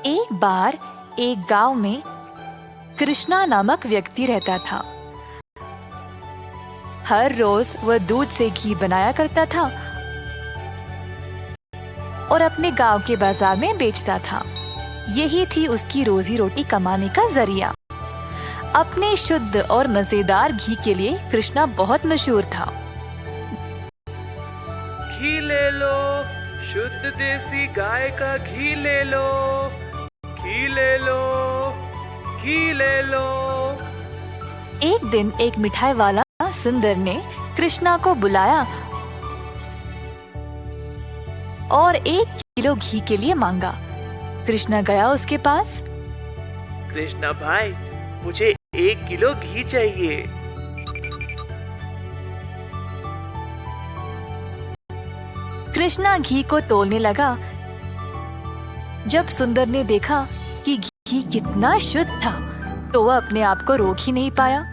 एक बार एक गांव में कृष्णा नामक व्यक्ति रहता था। हर रोज वह दूध से घी बनाया करता था और अपने गांव के बाजार में बेचता था। यही थी उसकी रोजी रोटी कमाने का जरिया। अपने शुद्ध और मजेदार घी के लिए कृष्णा बहुत मशहूर था। घी ले लो, शुद्ध देसी गाय का घी ले लो, घी ले लो, घी ले लो। एक दिन एक मिठाई वाला सुंदर ने कृष्णा को बुलाया और 1 किलो घी के लिए मांगा। कृष्णा गया उसके पास। कृष्णा भाई, मुझे 1 किलो घी चाहिए। कृष्णा घी को तोलने लगा। जब सुंदर ने देखा कि घी कितना शुद्ध था, तो वह अपने आप को रोक ही नहीं पाया।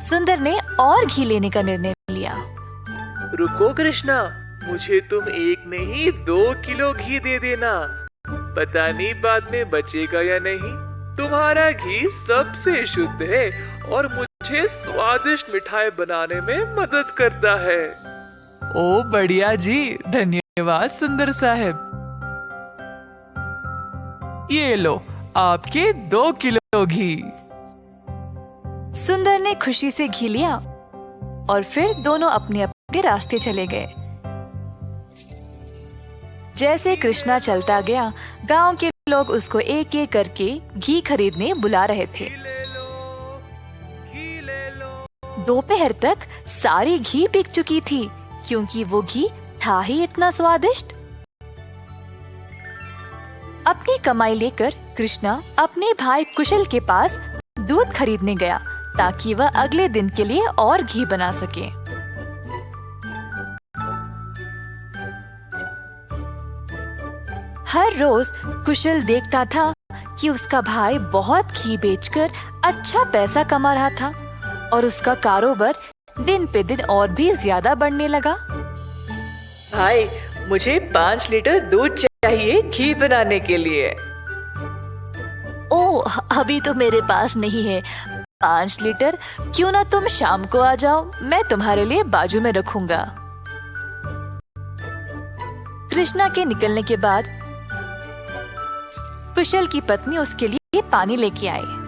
सुंदर ने और घी लेने का निर्णय लिया। रुको कृष्णा, मुझे तुम 1 नहीं 2 किलो घी दे देना। पता नहीं बाद में बचेगा या नहीं। तुम्हारा घी सबसे शुद्ध है और मुझे स्वादिष्ट मिठाई बनाने में मदद करता है। ओ बढ़िया जी, धन्यवाद सुंदर साहब। ये लो आपके 2 किलो घी। सुंदर ने खुशी से घी लिया और फिर दोनों अपने अपने रास्ते चले गए। जैसे कृष्णा चलता गया, गांव के लोग उसको एक एक करके घी खरीदने बुला रहे थे। दोपहर तक सारी घी बिक चुकी थी, क्योंकि वो घी था ही इतना स्वादिष्ट। अपनी कमाई लेकर कृष्णा अपने भाई कुशल के पास दूध खरीदने गया, ताकि वह अगले दिन के लिए और घी बना सके। हर रोज कुशल देखता था कि उसका भाई बहुत घी बेचकर अच्छा पैसा कमा रहा था और उसका कारोबार दिन पे दिन और भी ज्यादा बढ़ने लगा। भाई, मुझे 5 लीटर दूध चाहिए घी बनाने के लिए। ओह, अभी तो मेरे पास नहीं है 5 लीटर। क्यों ना तुम शाम को आ जाओ, मैं तुम्हारे लिए बाजू में रखूंगा। कृष्णा के निकलने के बाद कुशल की पत्नी उसके लिए पानी लेके आई।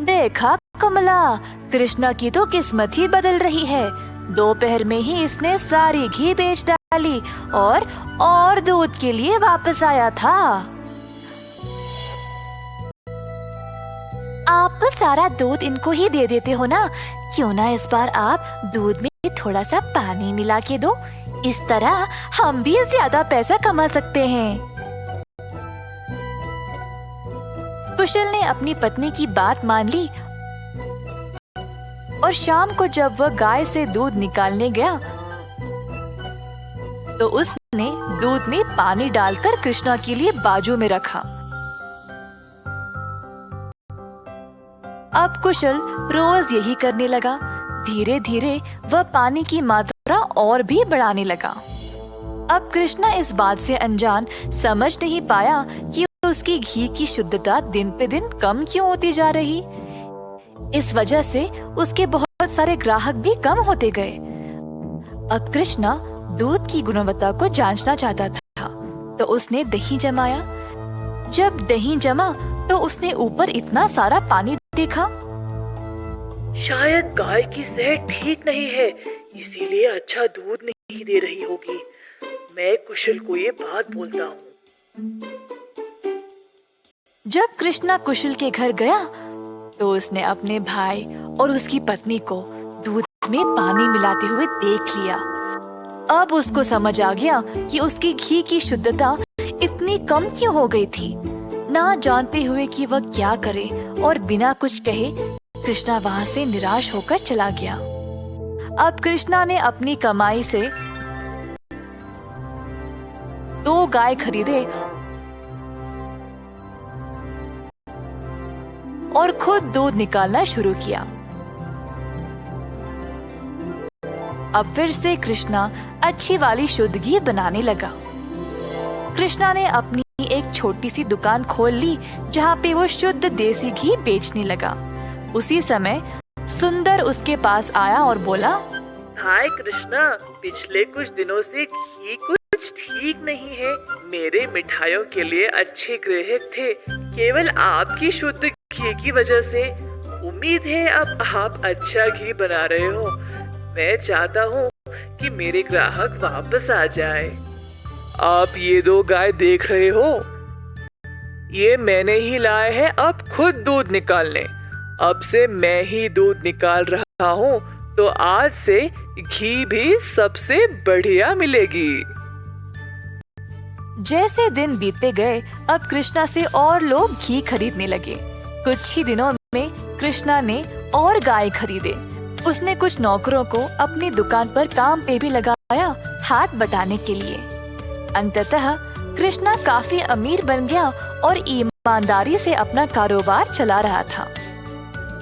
देखा कमला, कृष्णा की तो किस्मत ही बदल रही है। दोपहर में ही इसने सारी घी बेच डाली और दूध के लिए वापस आया था। आप तो सारा दूध इनको ही दे देते हो ना, क्यों ना इस बार आप दूध में थोड़ा सा पानी मिला के दो। इस तरह हम भी ज्यादा पैसा कमा सकते हैं। कुशल ने अपनी पत्नी की बात मान ली और शाम को जब वह गाय से दूध निकालने गया, तो उसने दूध में पानी डालकर कृष्णा के लिए बाजू में रखा। अब कुशल रोज यही करने लगा। धीरे धीरे वह पानी की मात्रा और भी बढ़ाने लगा। अब कृष्णा इस बात से अनजान समझ नहीं पाया कि उसकी घी की शुद्धता दिन पे दिन कम क्यों होती जा रही। इस वजह से उसके बहुत सारे ग्राहक भी कम होते गए। अब कृष्णा दूध की गुणवत्ता को जांचना चाहता था, तो उसने दही जमाया। जब दही जमा, तो उसने ऊपर इतना सारा पानी देखा। शायद गाय की सेहत ठीक नहीं है, इसीलिए अच्छा दूध नहीं दे रही होगी। मैं कुशल को ये बात बोलता हूँ। जब कृष्णा कुशल के घर गया, तो उसने अपने भाई और उसकी पत्नी को दूध में पानी मिलाते हुए देख लिया। अब उसको समझ आ गया कि उसकी घी की शुद्धता इतनी कम क्यों हो गई थी। ना जानते हुए कि वह क्या करे और बिना कुछ कहे कृष्णा वहां से निराश होकर चला गया। अब कृष्णा ने अपनी कमाई से 2 गाय खरीदे और खुद दूध निकालना शुरू किया। अब फिर से कृष्णा अच्छी वाली शुद्ध घी बनाने लगा। कृष्णा ने अपनी एक छोटी सी दुकान खोल ली जहाँ पे वो शुद्ध देसी घी बेचने लगा। उसी समय सुंदर उसके पास आया और बोला, हाय कृष्णा, पिछले कुछ दिनों से घी कुछ ठीक नहीं है। मेरे मिठाइयों के लिए अच्छे ग्राहक थे, केवल आपकी शुद्ध घी की वजह से। उम्मीद है अब आप अच्छा घी बना रहे हो। मैं चाहता हूँ कि मेरे ग्राहक वापस आ जाए। आप ये 2 गाय देख रहे हो, ये मैंने ही लाए हैं अब खुद दूध निकालने। अब से मैं ही दूध निकाल रहा हूँ, तो आज से घी भी सबसे बढ़िया मिलेगी। जैसे दिन बीतते गए, अब कृष्णा से और लोग घी खरीदने लगे। कुछ ही दिनों में कृष्णा ने और गाय खरीदे। उसने कुछ नौकरों को अपनी दुकान पर काम पे भी लगाया, हाथ बटाने के लिए। अंततः कृष्णा काफी अमीर बन गया और ईमानदारी से अपना कारोबार चला रहा था।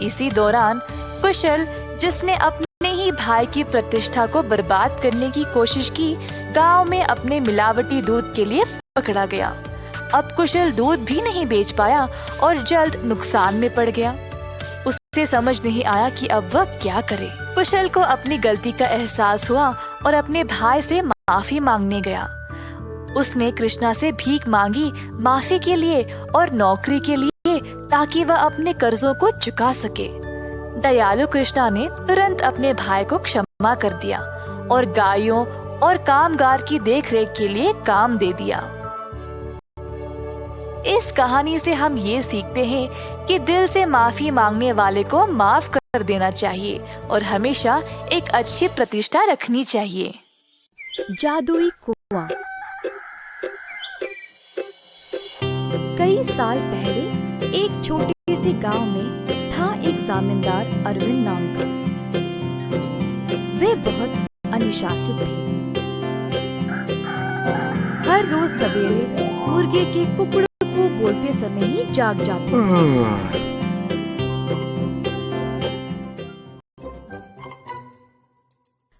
इसी दौरान कुशल, जिसने अपने ही भाई की प्रतिष्ठा को बर्बाद करने की कोशिश की, गांव में अपने मिलावटी दूध के लिए पकड़ा गया। अब कुशल दूध भी नहीं बेच पाया और जल्द नुकसान में पड़ गया। उसे समझ नहीं आया कि अब वह क्या करे। कुशल को अपनी गलती का एहसास हुआ और अपने भाई से माफी मांगने गया। उसने कृष्णा से भीख मांगी माफी के लिए और नौकरी के लिए, ताकि वह अपने कर्जों को चुका सके। दयालु कृष्णा ने तुरंत अपने भाई को क्षमा कर दिया और गायों और कामगार की देखरेख के लिए काम दे दिया। इस कहानी से हम ये सीखते हैं कि दिल से माफी मांगने वाले को माफ कर देना चाहिए और हमेशा एक अच्छी प्रतिष्ठा रखनी चाहिए। जादुई कुआं। कई साल पहले एक छोटे से गांव में था एक जमींदार अरविंद नाम का। वे बहुत अनुशासित थे। हर रोज सवेरे मुर्गे के कुकड़ों को बोलते समय ही जाग जाते।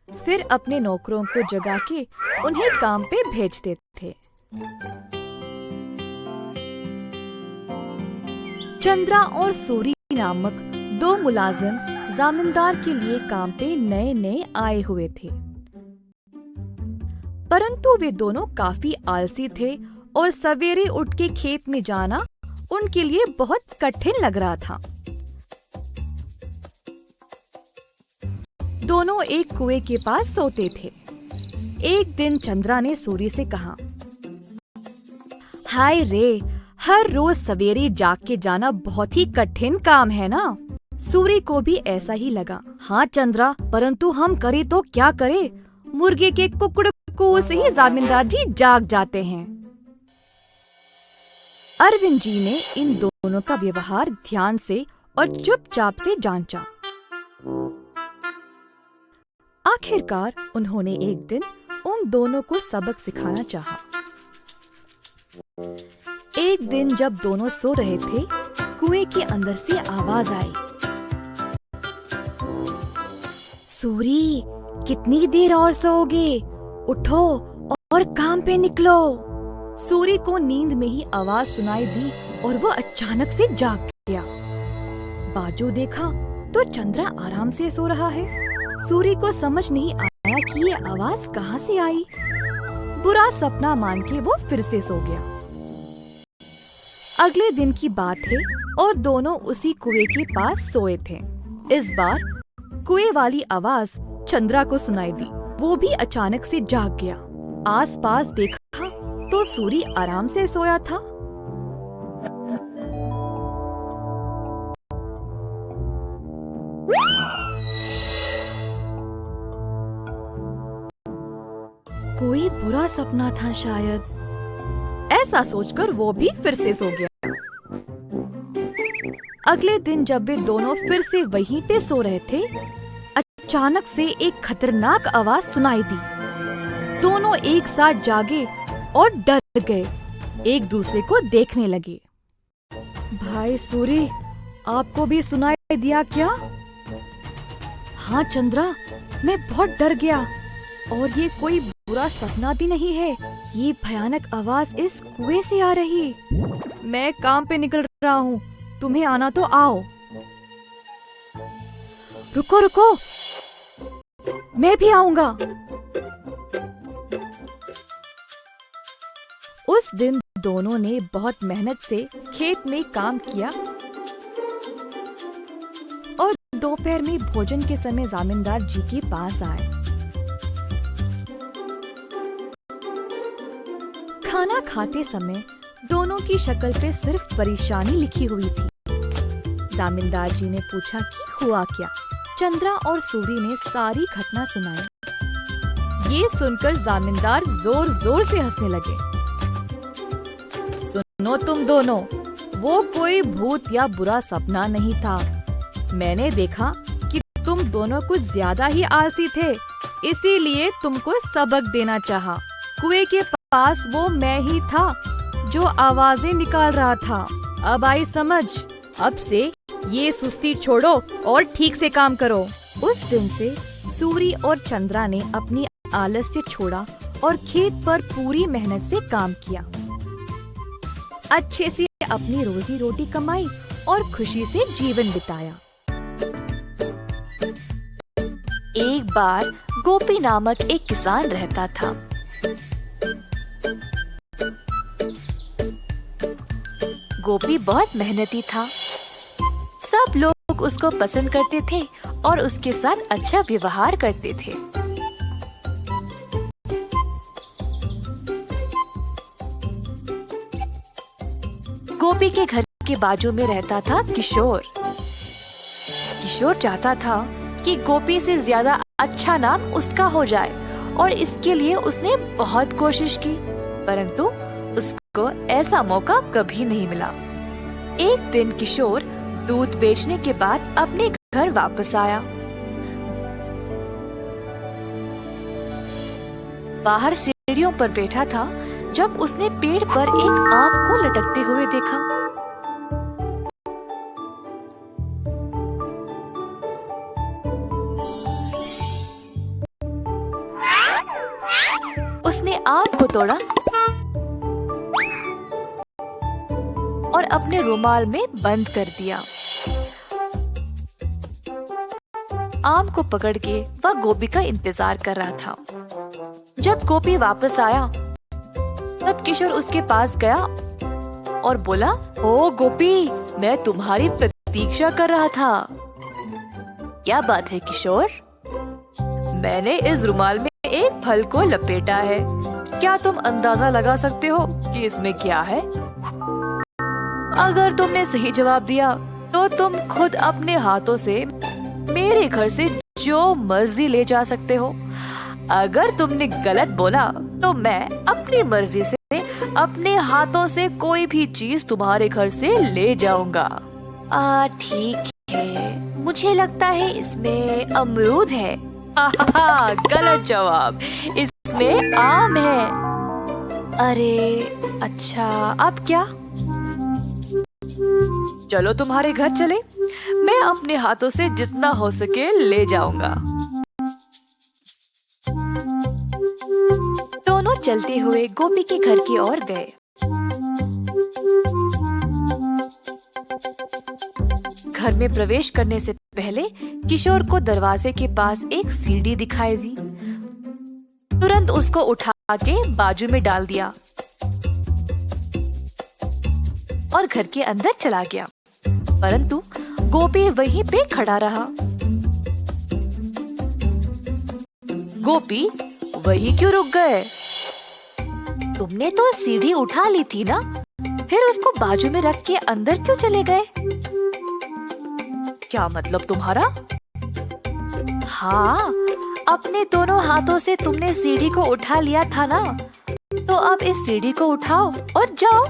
फिर अपने नौकरों को जगा के उन्हें काम पे भेजते थे। चंद्रा और सूरी नामक 2 मुलाजिम जमींदार के लिए काम पे नए नए आए हुए थे, परंतु वे दोनों काफी आलसी थे और सवेरे उठ के खेत में जाना उनके लिए बहुत कठिन लग रहा था। दोनों एक कुएं के पास सोते थे। एक दिन चंद्रा ने सूरी से कहा, हाय रे, हर रोज सवेरे जाग के जाना बहुत ही कठिन काम है ना। सूरी को भी ऐसा ही लगा। हाँ चंद्रा, परंतु हम करे तो क्या करे, मुर्गे के कुकड़ों से ही जमींदार जी जाग जाते हैं। अरविंद जी ने इन दोनों का व्यवहार ध्यान से और चुपचाप से जांचा। आखिरकार उन्होंने एक दिन उन दोनों को सबक सिखाना चाहा। एक दिन जब दोनों सो रहे थे, कुएं के अंदर से आवाज आई, सूरी, कितनी देर और सोओगे? उठो और काम पे निकलो। सूरी को नींद में ही आवाज सुनाई दी और वो अचानक से जाग गया। बाजू देखा तो चंद्रा आराम से सो रहा है। सूरी को समझ नहीं आया कि ये आवाज कहाँ से आई। बुरा सपना मान के वो फिर से सो गया। अगले दिन की बात है और दोनों उसी कुएं के पास सोए थे। इस बार कुएं वाली आवाज चंद्रा को सुनाई दी। वो भी अचानक से जाग गया। आसपास देखा तो सूरी आराम से सोया था। कोई बुरा सपना था शायद, ऐसा सोचकर वो भी फिर से सो गया। अगले दिन जब वे दोनों फिर से वहीं पे सो रहे थे, अचानक से एक खतरनाक आवाज सुनाई दी। दोनों एक साथ जागे और डर गए, एक दूसरे को देखने लगे। भाई सूरी, आपको भी सुनाई दिया क्या? हाँ चंद्रा, मैं बहुत डर गया और ये कोई बुरा सपना भी नहीं है। ये भयानक आवाज इस कुएं से आ रही। मैं काम पे निकल रहा हूँ, तुम्हें आना तो आओ। रुको रुको, मैं भी आऊंगा। उस दिन दोनों ने बहुत मेहनत से खेत में काम किया और दोपहर में भोजन के समय जमींदार जी के पास आए। खाना खाते समय दोनों की शक्ल पे सिर्फ परेशानी लिखी हुई थी। जमींदार जी ने पूछा कि हुआ क्या। चंद्रा और सूरी ने सारी घटना सुनाई। ये सुनकर जमींदार जोर जोर से हंसने लगे। सुनो तुम दोनों, वो कोई भूत या बुरा सपना नहीं था। मैंने देखा कि तुम दोनों कुछ ज्यादा ही आलसी थे, इसीलिए तुमको सबक देना चाहा। कुएं के पास वो मैं ही था जो आवाजें निकाल रहा था। अब आई समझ। अब से ये सुस्ती छोड़ो और ठीक से काम करो। उस दिन से सूरी और चंद्रा ने अपनी आलस्य छोड़ा और खेत पर पूरी मेहनत से काम किया। अच्छे से अपनी रोजी रोटी कमाई और खुशी से जीवन बिताया। एक बार गोपी नामक एक किसान रहता था। गोपी बहुत मेहनती था। सब लोग उसको पसंद करते थे और उसके साथ अच्छा व्यवहार करते थे। गोपी के घर के बाजू में रहता था किशोर। किशोर चाहता था कि गोपी से ज्यादा अच्छा नाम उसका हो जाए और इसके लिए उसने बहुत कोशिश की, परंतु उसको ऐसा मौका कभी नहीं मिला। एक दिन किशोर दूध बेचने के बाद अपने घर वापस आया। बाहर सीढ़ियों पर बैठा था जब उसने पेड़ पर एक आम को लटकते हुए देखा। उसने आम को तोड़ा और अपने रुमाल में बंद कर दिया। आम को पकड़ के वह गोपी का इंतजार कर रहा था। जब गोपी वापस आया तब किशोर उसके पास गया और बोला, ओ गोपी, मैं तुम्हारी प्रतीक्षा कर रहा था। क्या बात है किशोर? मैंने इस रुमाल में एक फल को लपेटा है। क्या तुम अंदाजा लगा सकते हो कि इसमें क्या है? अगर तुमने सही जवाब दिया तो तुम खुद अपने हाथों से मेरे घर से जो मर्जी ले जा सकते हो। अगर तुमने गलत बोला तो मैं अपनी मर्जी से अपने हाथों से कोई भी चीज तुम्हारे घर से ले जाऊंगा। ठीक है, मुझे लगता है इसमें अमरूद है। गलत जवाब, इसमें आम है। अरे अच्छा, अब क्या? चलो तुम्हारे घर चले, मैं अपने हाथों से जितना हो सके ले जाऊंगा। दोनों चलते हुए गोपी के घर की ओर गए। घर में प्रवेश करने से पहले किशोर को दरवाजे के पास एक सीढ़ी दिखाई दी। तुरंत उसको उठा के बाजू में डाल दिया और घर के अंदर चला गया, परंतु गोपी वहीं पे खड़ा रहा। गोपी, वहीं क्यों रुक गए? तुमने तो सीढ़ी उठा ली थी ना, फिर उसको बाजू में रख के अंदर क्यों चले गए? क्या मतलब तुम्हारा? हाँ, अपने दोनों हाथों से तुमने सीढ़ी को उठा लिया था ना, तो अब इस सीढ़ी को उठाओ और जाओ।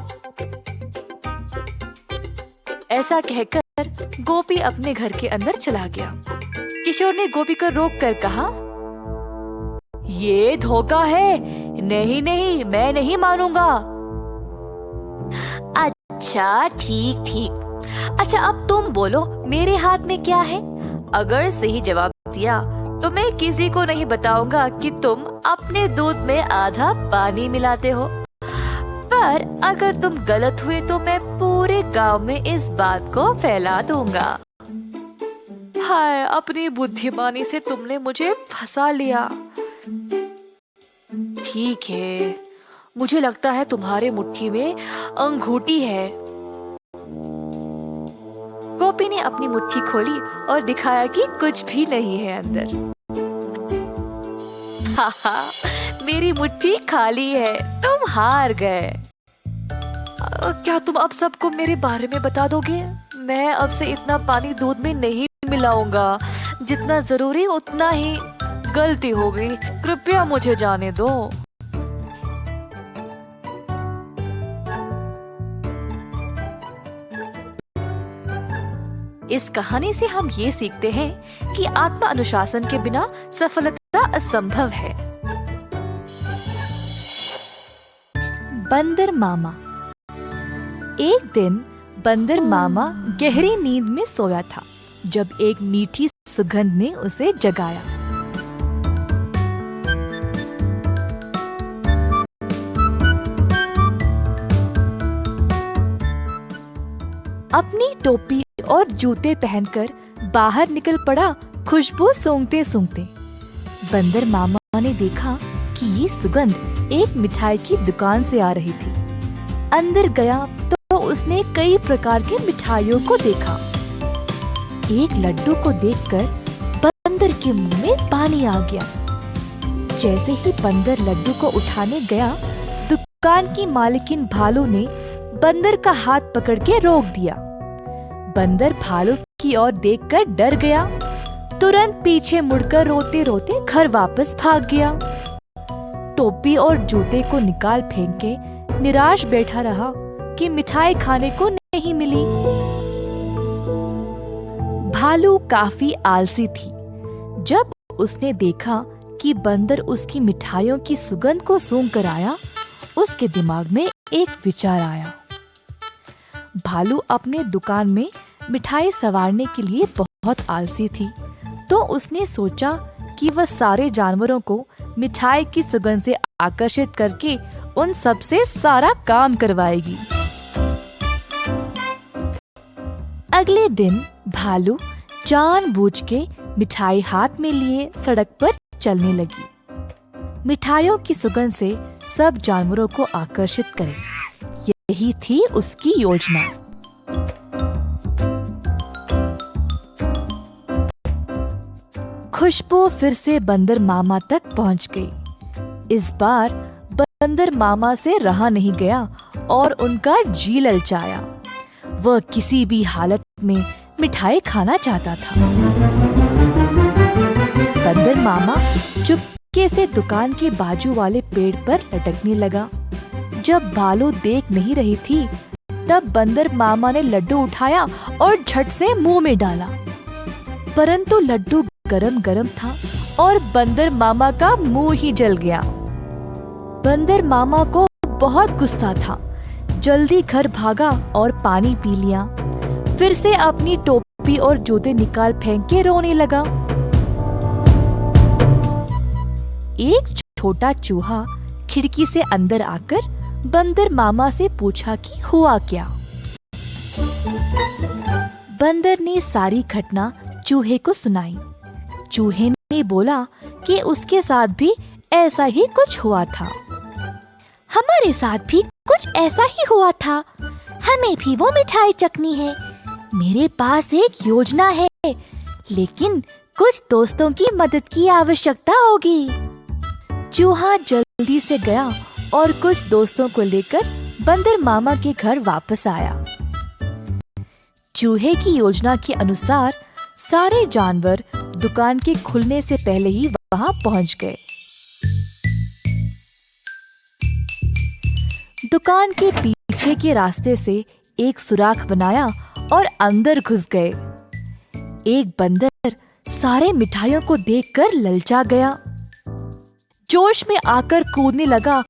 ऐसा कहकर गोपी अपने घर के अंदर चला गया। किशोर ने गोपी को रोक कर कहा, ये धोखा है। नहीं नहीं, मैं नहीं मानूंगा। अच्छा ठीक ठीक। अच्छा अब तुम बोलो, मेरे हाथ में क्या है? अगर सही जवाब दिया तो मैं किसी को नहीं बताऊंगा कि तुम अपने दूध में आधा पानी मिलाते हो। पर अगर तुम गलत हुए तो मैं पूरे गांव में इस बात को फैला दूंगा। हाय, अपनी बुद्धिमानी से तुमने मुझे फंसा लिया। ठीक है, मुझे लगता है तुम्हारे मुट्ठी में अंगूठी है। गोपी ने अपनी मुट्ठी खोली और दिखाया कि कुछ भी नहीं है अंदर। हाहा, मेरी मुट्ठी खाली है, तुम हार गए। क्या तुम अब सबको मेरे बारे में बता दोगे? मैं अब से इतना पानी दूध में नहीं मिलाऊंगा, जितना जरूरी उतना ही। गलती हो गई, कृपया मुझे जाने दो। इस कहानी से हम ये सीखते हैं कि आत्म अनुशासन के बिना सफलता असंभव है। बंदर मामा। एक दिन बंदर मामा गहरी नींद में सोया था जब एक मीठी सुगंध ने उसे जगाया। अपनी टोपी और जूते पहनकर बाहर निकल पड़ा खुशबू सूंघते सूंघते। बंदर मामा ने देखा कि ये सुगंध एक मिठाई की दुकान से आ रही थी। अंदर गया तो उसने कई प्रकार के मिठाइयों को देखा। एक लड्डू को देखकर बंदर के मुंह में पानी आ गया। जैसे ही बंदर लड्डू को उठाने गया, दुकान की मालकिन भालू ने बंदर का हाथ पकड़ के रोक दिया। बंदर भालू की ओर देखकर डर गया, तुरंत पीछे मुड़कर रोते रोते घर वापस भाग गया। टोपी और जूते को निकाल फेंक के निराश बैठा रहा कि मिठाई खाने को नहीं मिली। भालू काफी आलसी थी। जब उसने देखा कि बंदर उसकी मिठाइयों की सुगंध को सूंघ कर आया, उसके दिमाग में एक विचार आया। भालू अपने दुकान में मिठाई संवारने के लिए बहुत आलसी थी, तो उसने सोचा कि वह सारे जानवरों को मिठाई की सुगंध से आकर्षित करके उन सब से सारा काम करवाएगी। अगले दिन भालू जानबूझ के मिठाई हाथ में लिए सड़क पर चलने लगी। मिठाइयों की सुगंध से सब जानवरों को आकर्षित करे, यही थी उसकी योजना। खुशबू फिर से बंदर मामा तक पहुंच गई। इस बार बंदर मामा से रहा नहीं गया और उनका जी ललचाया। वह किसी भी हालत में मिठाई खाना चाहता था। बंदर मामा चुपके से दुकान के बाजू वाले पेड़ पर लटकने लगा। जब भालू देख नहीं रही थी, तब बंदर मामा ने लड्डू उठाया और झट से मुंह में डाला। परंतु लड्डू गरम गरम था और बंदर मामा का मुंह ही जल गया। बंदर मामा को बहुत गुस्सा था। जल्दी घर भागा और पानी पी लिया। फिर से अपनी टोपी और जूते निकाल फेंक के रोने लगा। एक छोटा चूहा खिड़की से अंदर आकर बंदर मामा से पूछा कि हुआ क्या। बंदर ने सारी घटना चूहे को सुनाई। चूहे ने बोला कि उसके साथ भी ऐसा ही कुछ हुआ था। हमारे साथ भी कुछ ऐसा ही हुआ था। हमें भी वो मिठाई चखनी है। मेरे पास एक योजना है, लेकिन कुछ दोस्तों की मदद की आवश्यकता होगी। चूहा जल्दी से गया और कुछ दोस्तों को लेकर बंदर मामा के घर वापस आया। चूहे की योजना के अनुसार सारे जानवर दुकान के खुलने से पहले ही वहां पहुंच गए। दुकान के पीछे के रास्ते से एक सुराख बनाया और अंदर घुस गए। एक बंदर सारे मिठाइयों को देखकर ललचा गया। जोश में आकर कूदने लगा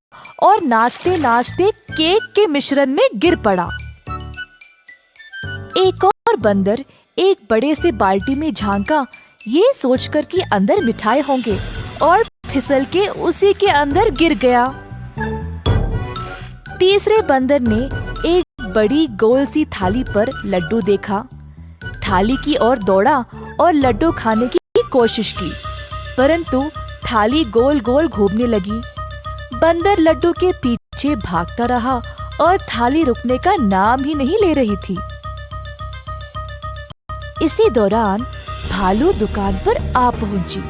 और नाचते नाचते केक के मिश्रण में गिर पड़ा। एक और बंदर एक बड़े से बाल्टी में झांका, ये सोचकर कि अंदर मिठाई होंगे, और फिसल के उसी के अंदर गिर गया। तीसरे बंदर ने एक बड़ी गोल सी थाली पर लड्डू देखा, थाली की ओर दौड़ा और लड्डू खाने की कोशिश की, परंतु थाली गोल गोल घूमने लगी। बंदर लड्डू के पीछे भागता रहा और थाली रुकने का नाम ही नहीं ले रही थी। इसी दौरान भालू दुकान पर आ पहुंची।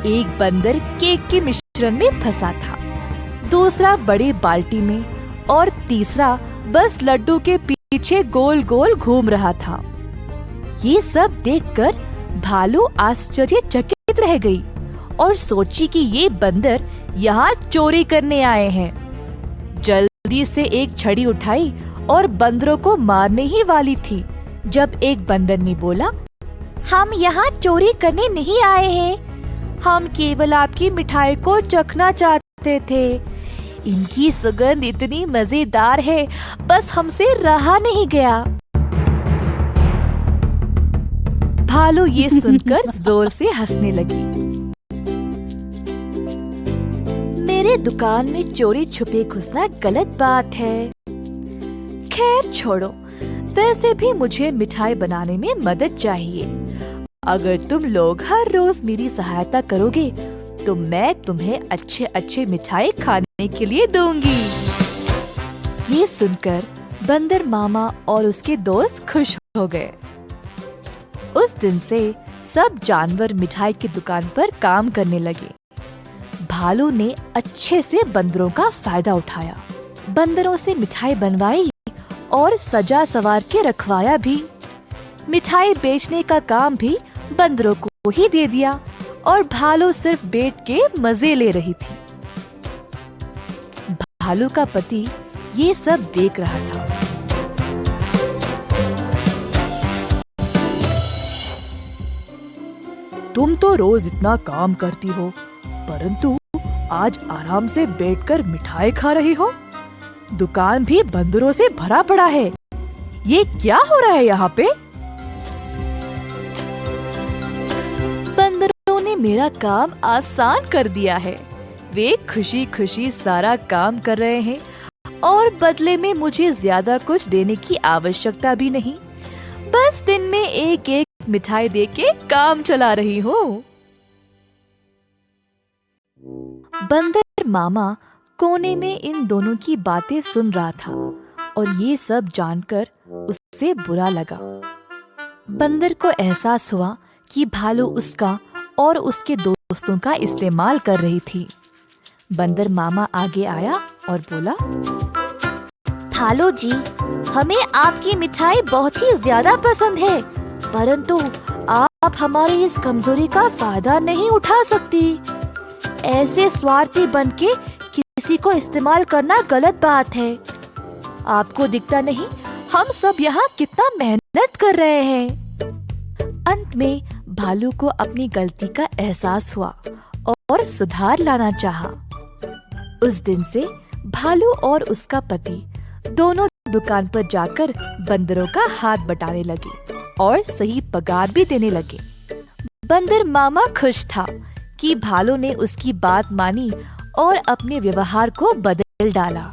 एक बंदर केक के मिश्रण में फंसा था, दूसरा बड़ी बाल्टी में और तीसरा बस लड्डू के पीछे गोल गोल घूम रहा था। ये सब देखकर भालू आश्चर्यचकित रह गई और सोची कि ये बंदर यहाँ चोरी करने आए हैं। जल्दी से एक छड़ी उठाई और बंदरों को मारने ही वाली थी, जब एक बंदर ने बोला, हम यहाँ चोरी करने नहीं आए हैं, हम केवल आपकी मिठाई को चखना चाहते थे। इनकी सुगंध इतनी मजेदार है, बस हमसे रहा नहीं गया। भालू ये सुनकर जोर से हंसने लगी। मेरे दुकान में चोरी छुपे घुसना गलत बात है। खैर छोड़ो, वैसे भी मुझे मिठाई बनाने में मदद चाहिए। अगर तुम लोग हर रोज मेरी सहायता करोगे तो मैं तुम्हें अच्छे अच्छे मिठाई खाने के लिए दूंगी। ये सुनकर बंदर मामा और उसके दोस्त खुश हो गए। उस दिन से सब जानवर मिठाई की दुकान पर काम करने लगे। भालू ने अच्छे से बंदरों का फायदा उठाया, बंदरों से मिठाई बनवाई और सजा सवार के रखवाया भी। मिठाई बेचने का काम भी बंदरों को ही दे दिया और भालू सिर्फ बैठ के मजे ले रही थी। भालू का पति ये सब देख रहा था। तुम तो रोज इतना काम करती हो, परंतु आज आराम से बैठकर मिठाई खा रही हो। दुकान भी बंदरों से भरा पड़ा है। ये क्या हो रहा है यहाँ पे? बंदरों ने मेरा काम आसान कर दिया है। वे खुशी खुशी सारा काम कर रहे हैं और बदले में मुझे ज्यादा कुछ देने की आवश्यकता भी नहीं। बस दिन में एक एक मिठाई देके काम चला रही हूँ। बंदर मामा कोने में इन दोनों की बातें सुन रहा था और ये सब जानकर उससे बुरा लगा। बंदर को एहसास हुआ कि भालू उसका और उसके दोस्तों का इस्तेमाल कर रही थी। बंदर मामा आगे आया और बोला, भालू जी, हमें आपकी मिठाई बहुत ही ज्यादा पसंद है, परंतु आप हमारी इस कमजोरी का फायदा नहीं उठा सकती। ऐसे स्वार्थी बनके किसी को इस्तेमाल करना गलत बात है। आपको दिखता नहीं हम सब यहाँ कितना मेहनत कर रहे हैं। अंत में भालू को अपनी गलती का एहसास हुआ और सुधार लाना चाहा। उस दिन से भालू और उसका पति दोनों दुकान पर जाकर बंदरों का हाथ बटाने लगे और सही पगार भी देने लगे। बंदर मामा खुश था कि भालू ने उसकी बात मानी और अपने व्यवहार को बदल डाला।